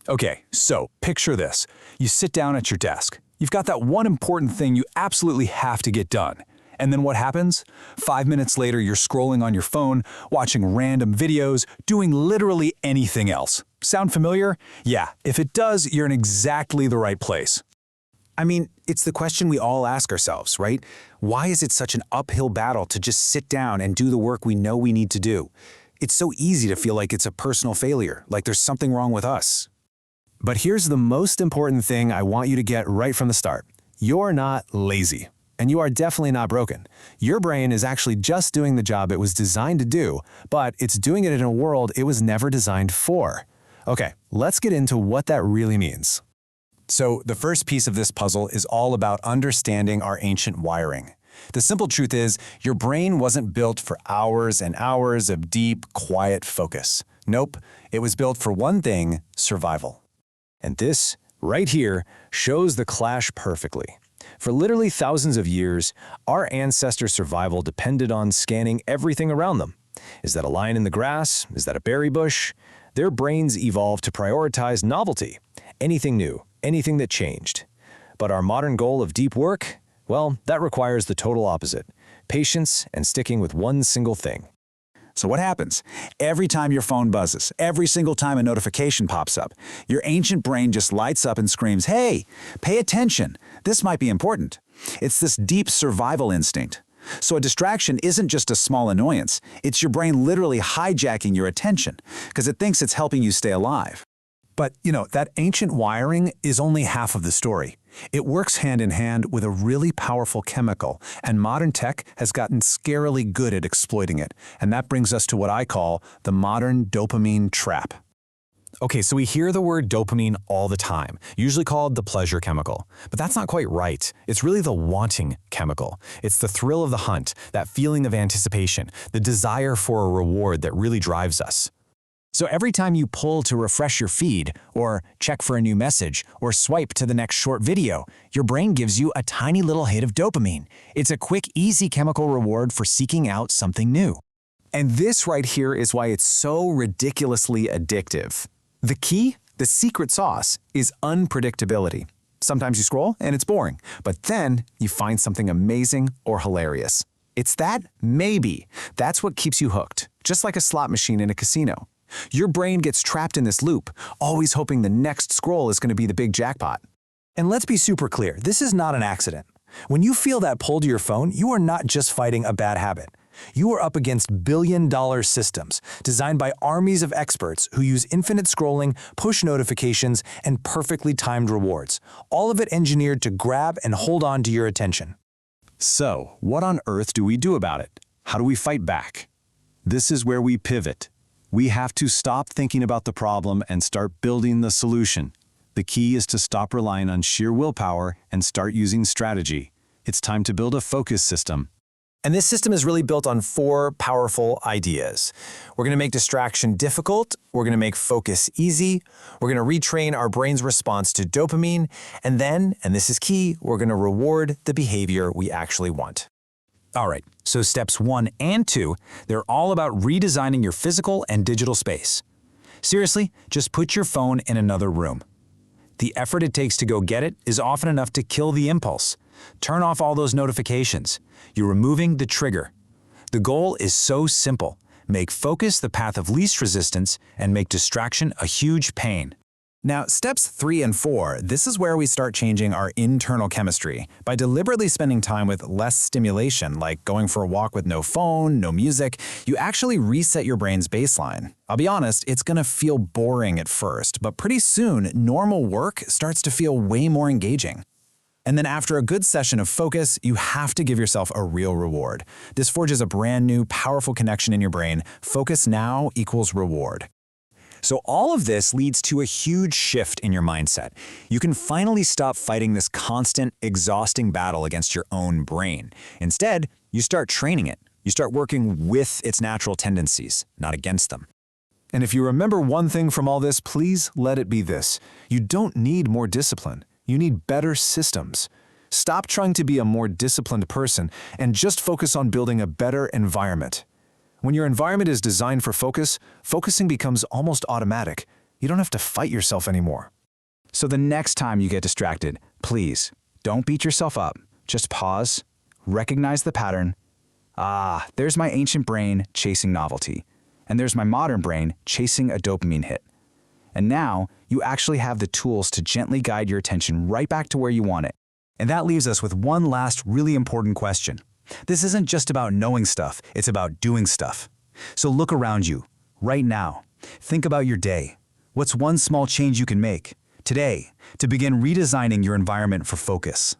Okay, so picture this. You sit down at your desk. You've got that one important thing you absolutely have to get done. And then what happens? 5 minutes later, you're scrolling on your phone, watching random videos, doing literally anything else. Sound familiar? Yeah, if it does, you're in exactly the right place. I mean, it's the question we all ask ourselves, right? Why is it such an uphill battle to just sit down and do the work we know we need to do? It's so easy to feel like it's a personal failure, like there's something wrong with us. But here's the most important thing I want you to get right from the start. You're not lazy. And you are definitely not broken. Your brain is actually just doing the job it was designed to do, but it's doing it in a world it was never designed for. Okay, let's get into what that really means. So the first piece of this puzzle is all about understanding our ancient wiring. The simple truth is, your brain wasn't built for hours and hours of deep, quiet focus. Nope, it was built for one thing: survival. And this, right here, shows the clash perfectly. For literally thousands of years, our ancestors' survival depended on scanning everything around them. Is that a lion in the grass? Is that a berry bush? Their brains evolved to prioritize novelty, anything new, anything that changed. But our modern goal of deep work? Well, that requires the total opposite: patience and sticking with one single thing. So what happens? Every time your phone buzzes, every single time a notification pops up, your ancient brain just lights up and screams, "Hey, pay attention. This might be important." It's this deep survival instinct. So a distraction isn't just a small annoyance. It's your brain literally hijacking your attention because it thinks it's helping you stay alive. But, that ancient wiring is only half of the story. It works hand in hand with a really powerful chemical, and modern tech has gotten scarily good at exploiting it. And that brings us to what I call the modern dopamine trap. Okay, so we hear the word dopamine all the time, usually called the pleasure chemical. But that's not quite right. It's really the wanting chemical. It's the thrill of the hunt, that feeling of anticipation, the desire for a reward that really drives us. So every time you pull to refresh your feed, or check for a new message, or swipe to the next short video, your brain gives you a tiny little hit of dopamine. It's a quick, easy chemical reward for seeking out something new. And this right here is why it's so ridiculously addictive. The key, the secret sauce, is unpredictability. Sometimes you scroll and it's boring, but then you find something amazing or hilarious. It's that maybe. That's what keeps you hooked, just like a slot machine in a casino. Your brain gets trapped in this loop, always hoping the next scroll is going to be the big jackpot. And let's be super clear, this is not an accident. When you feel that pull to your phone, you are not just fighting a bad habit. You are up against billion-dollar systems designed by armies of experts who use infinite scrolling, push notifications, and perfectly timed rewards, all of it engineered to grab and hold on to your attention. So, what on earth do we do about it? How do we fight back? This is where we pivot. We have to stop thinking about the problem and start building the solution. The key is to stop relying on sheer willpower and start using strategy. It's time to build a focus system. And this system is really built on 4 powerful ideas. We're going to make distraction difficult, we're going to make focus easy, we're going to retrain our brain's response to dopamine, and then, and this is key, we're going to reward the behavior we actually want. All right, so steps 1 and 2, they're all about redesigning your physical and digital space. Seriously, just put your phone in another room. The effort it takes to go get it is often enough to kill the impulse. Turn off all those notifications. You're removing the trigger. The goal is so simple. Make focus the path of least resistance and make distraction a huge pain. Now, steps 3 and 4, this is where we start changing our internal chemistry. By deliberately spending time with less stimulation, like going for a walk with no phone, no music, you actually reset your brain's baseline. I'll be honest, it's gonna feel boring at first, but pretty soon, normal work starts to feel way more engaging. And then after a good session of focus, you have to give yourself a real reward. This forges a brand new, powerful connection in your brain. Focus now equals reward. So all of this leads to a huge shift in your mindset. You can finally stop fighting this constant, exhausting battle against your own brain. Instead, you start training it. You start working with its natural tendencies, not against them. And if you remember one thing from all this, please let it be this. You don't need more discipline. You need better systems. Stop trying to be a more disciplined person and just focus on building a better environment. When your environment is designed for focus, focusing becomes almost automatic. You don't have to fight yourself anymore. So the next time you get distracted, please don't beat yourself up. Just pause, recognize the pattern. Ah, there's my ancient brain chasing novelty. And there's my modern brain chasing a dopamine hit. And now you actually have the tools to gently guide your attention right back to where you want it. And that leaves us with one last really important question. This isn't just about knowing stuff, it's about doing stuff. So look around you, right now. Think about your day. What's one small change you can make, today, to begin redesigning your environment for focus?